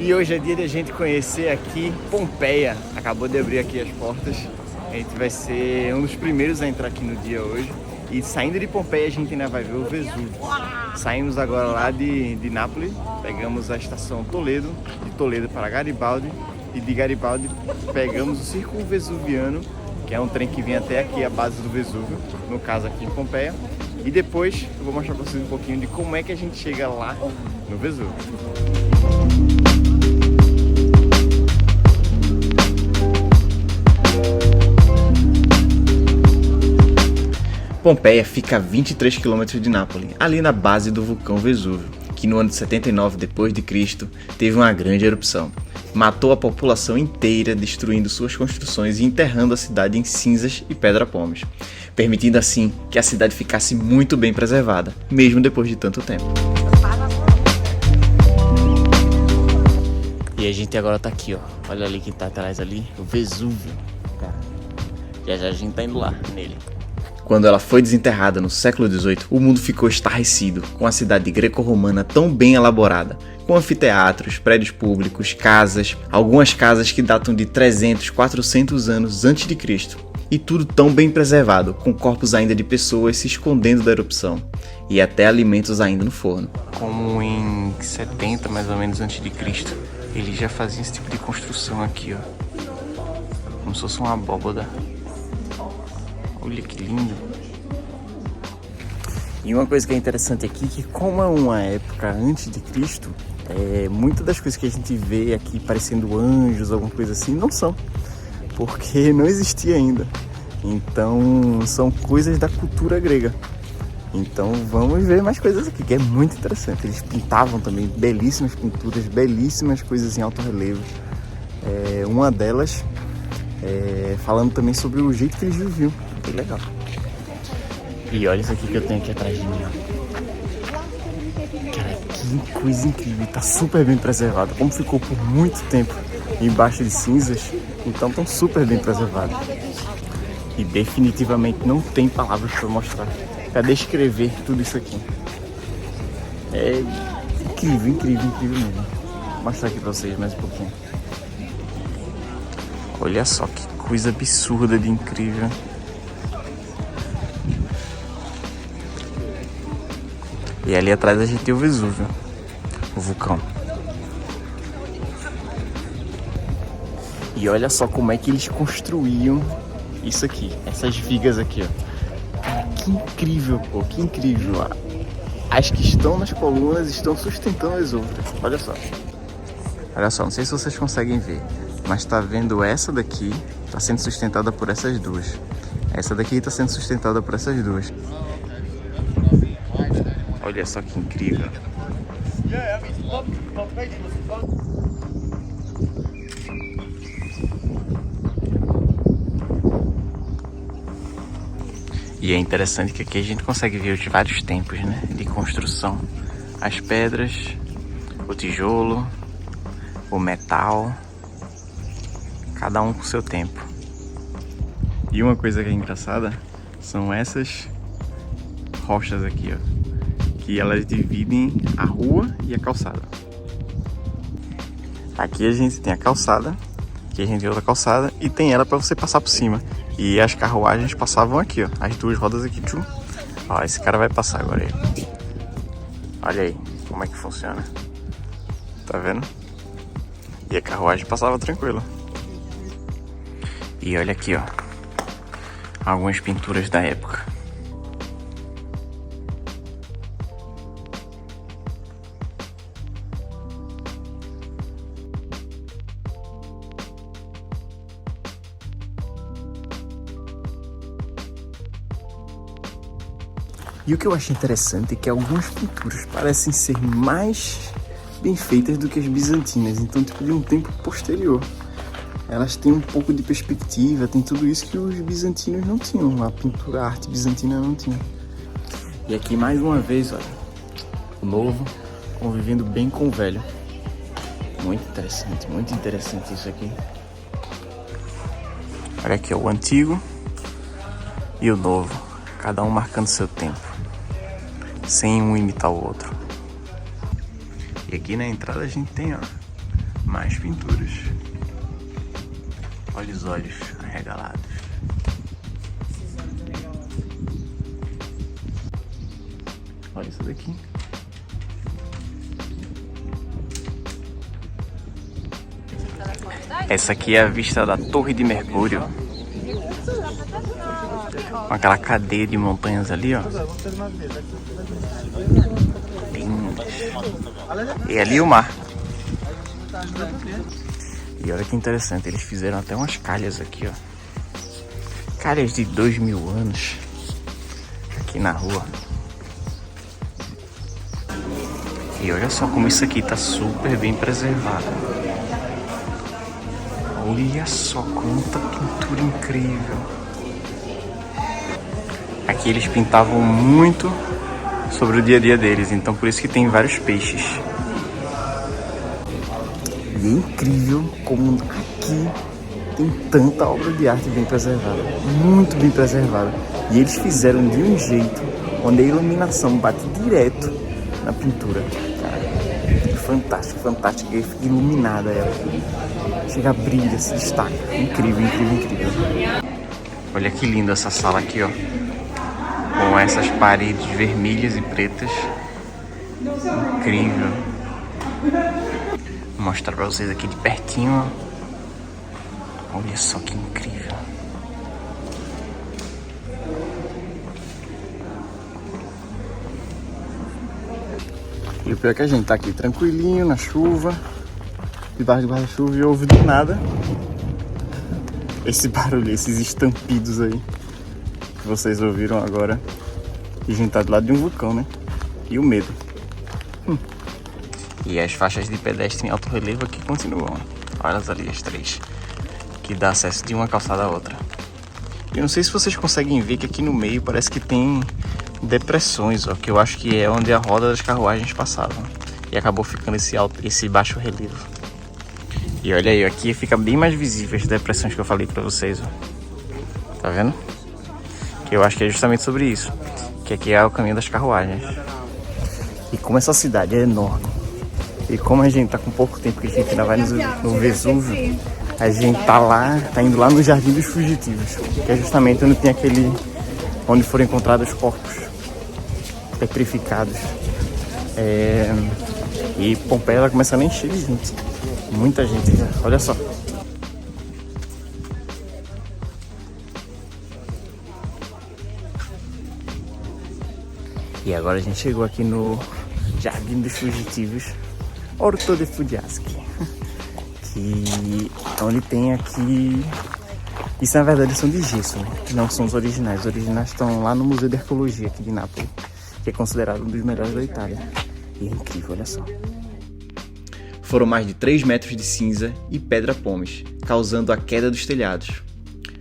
E hoje é dia de a gente conhecer aqui Pompeia. Acabou de abrir aqui as portas. A gente vai ser um dos primeiros a entrar aqui no dia hoje. E saindo de Pompeia a gente ainda vai ver o Vesúvio. Saímos agora lá de Nápoles, pegamos a estação Toledo, de Toledo para Garibaldi. E de Garibaldi pegamos o Círculo Vesuviano, que é um trem que vem até aqui, a base do Vesúvio, no caso aqui em Pompeia. E depois eu vou mostrar para vocês um pouquinho de como é que a gente chega lá no Vesúvio. Pompeia fica a 23 km de Nápoles, ali na base do vulcão Vesúvio, que no ano de 79 d.C. teve uma grande erupção. Matou a população inteira, destruindo suas construções e enterrando a cidade em cinzas e pedra-pomes, permitindo assim que a cidade ficasse muito bem preservada, mesmo depois de tanto tempo. E a gente agora tá aqui, ó. Olha ali que tá atrás ali, o Vesúvio. Já já a gente tá indo lá, nele. Quando ela foi desenterrada no século XVIII, o mundo ficou estarrecido, com a cidade greco-romana tão bem elaborada, com anfiteatros, prédios públicos, casas, algumas casas que datam de 300, 400 anos antes de Cristo, e tudo tão bem preservado, com corpos ainda de pessoas se escondendo da erupção, e até alimentos ainda no forno. Como em 70, mais ou menos, antes de Cristo, eles já faziam esse tipo de construção aqui, ó, como se fosse uma abóboda. Olha que lindo. E uma coisa que é interessante aqui, que como é uma época antes de Cristo, muitas das coisas que a gente vê aqui parecendo anjos, alguma coisa assim, não são, porque não existia ainda. Então são coisas da cultura grega. Então vamos ver mais coisas aqui, que é muito interessante. Eles pintavam também belíssimas pinturas, belíssimas coisas em alto relevo. Uma delas falando também sobre o jeito que eles viviam. Que legal. E olha isso aqui que eu tenho aqui atrás de mim, ó. Cara, que coisa incrível. Tá super bem preservado. Como ficou por muito tempo embaixo de cinzas, então estão super bem preservados. E definitivamente não tem palavras para mostrar, para descrever tudo isso aqui. É incrível, incrível, incrível mesmo. Vou mostrar aqui para vocês mais um pouquinho. Olha só que coisa absurda de incrível. E ali atrás a gente tem o Vesúvio, o vulcão. E olha só como é que eles construíam isso aqui, essas vigas aqui, ó. Cara, que incrível, pô, que incrível. As que estão nas colunas estão sustentando as outras. Olha só. Olha só, não sei se vocês conseguem ver, mas tá vendo essa daqui, tá sendo sustentada por essas duas. Essa daqui tá sendo sustentada por essas duas. Olha só que incrível. E é interessante que aqui a gente consegue ver os vários tempos, né, de construção. As pedras, o tijolo, o metal, cada um com seu tempo. E uma coisa que é engraçada são essas rochas aqui, ó, que elas dividem a rua e a calçada. Aqui a gente tem a calçada, aqui a gente tem outra calçada e tem ela para você passar por cima. E as carruagens passavam aqui, ó, as duas rodas aqui. Tchum. Ó, esse cara vai passar agora aí. Olha aí como é que funciona. Tá vendo? E a carruagem passava tranquilo. E olha aqui, ó, algumas pinturas da época. E o que eu acho interessante é que algumas pinturas parecem ser mais bem feitas do que as bizantinas, então tipo de um tempo posterior. Elas têm um pouco de perspectiva, tem tudo isso que os bizantinos não tinham, a pintura, a arte bizantina não tinha. E aqui mais uma vez, olha, o novo convivendo bem com o velho. Muito interessante isso aqui. Olha aqui, o antigo e o novo, cada um marcando seu tempo, sem um imitar o outro. E aqui na entrada a gente tem, ó, Mais pinturas. Olha os olhos arregalados. Olha isso daqui. Essa aqui é a vista da Torre de Mercúrio. Com aquela cadeia de montanhas ali, ó. Lindas. E ali o mar. E olha que interessante, eles fizeram até umas calhas aqui, ó. Calhas de 2000 anos. Aqui na rua. E olha só como isso aqui tá super bem preservado. Olha só quanta pintura incrível. Aqui eles pintavam muito sobre o dia a dia deles, então por isso que tem vários peixes. E é incrível como aqui tem tanta obra de arte bem preservada, muito bem preservada. E eles fizeram de um jeito onde a iluminação bate direto na pintura. Cara, fantástico, fantástico. E fica iluminada ela. Chega, brilha, se destaca. Incrível, incrível, incrível. Olha que linda essa sala aqui, ó. Com essas paredes vermelhas e pretas. Incrível. Vou mostrar pra vocês aqui de pertinho, ó. Olha só que incrível. E o pior é que a gente tá aqui tranquilinho, na chuva, debaixo do guarda-chuva, e ouve do nada esse barulho, esses estampidos aí que vocês ouviram agora. E a gente tá do lado de um vulcão, né? E o medo. E as faixas de pedestre em alto relevo aqui continuam. Olha ali as três, que dá acesso de uma calçada à outra. E eu não sei se vocês conseguem ver que aqui no meio parece que tem depressões, ó, que eu acho que é onde a roda das carruagens passavam. E acabou ficando esse baixo relevo. E olha aí, aqui fica bem mais visível as depressões que eu falei pra vocês, ó. Tá vendo? Que eu acho que é justamente sobre isso. Que aqui é o caminho das carruagens. E como essa cidade é enorme, e como a gente tá com pouco tempo, que a gente ainda vai no Vesúvio, a gente tá indo lá no Jardim dos Fugitivos, que é justamente onde tem onde foram encontrados os corpos petrificados. E Pompeia ela começa a encher de gente. Muita gente, olha só. E agora a gente chegou aqui no Jardim dos Fugitivos, Orto de Fugiaschi, que onde tem aqui... Isso na verdade são de gesso, né? Não são os originais. Os originais estão lá no Museu de Arqueologia aqui de Nápoles, que é considerado um dos melhores da Itália. E é incrível, olha só. Foram mais de 3 metros de cinza e pedra pomes, causando a queda dos telhados.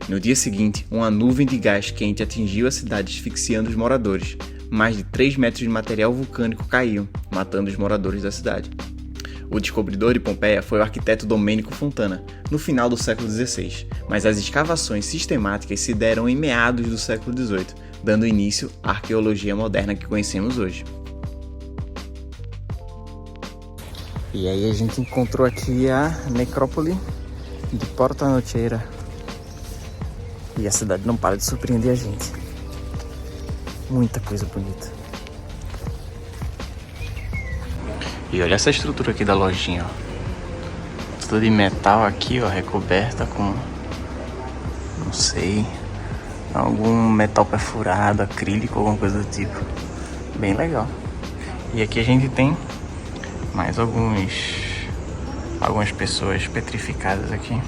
No dia seguinte, uma nuvem de gás quente atingiu a cidade, asfixiando os moradores. Mais de 3 metros de material vulcânico caíam, matando os moradores da cidade. O descobridor de Pompeia foi o arquiteto Domenico Fontana, no final do século XVI, mas as escavações sistemáticas se deram em meados do século XVIII, dando início à arqueologia moderna que conhecemos hoje. E aí a gente encontrou aqui a necrópole de Porta Noceira. E a cidade não para de surpreender a gente. Muita coisa bonita. E olha essa estrutura aqui da lojinha, ó. Tudo de metal aqui, ó, recoberta com, não sei, algum metal perfurado, acrílico, alguma coisa do tipo. Bem legal. E aqui a gente tem mais algumas pessoas petrificadas aqui.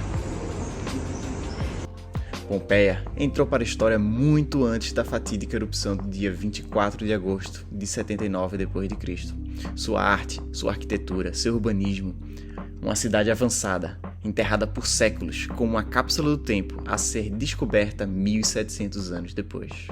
Pompeia entrou para a história muito antes da fatídica erupção do dia 24 de agosto de 79 d.C. Sua arte, sua arquitetura, seu urbanismo, uma cidade avançada, enterrada por séculos como uma cápsula do tempo a ser descoberta 1700 anos depois.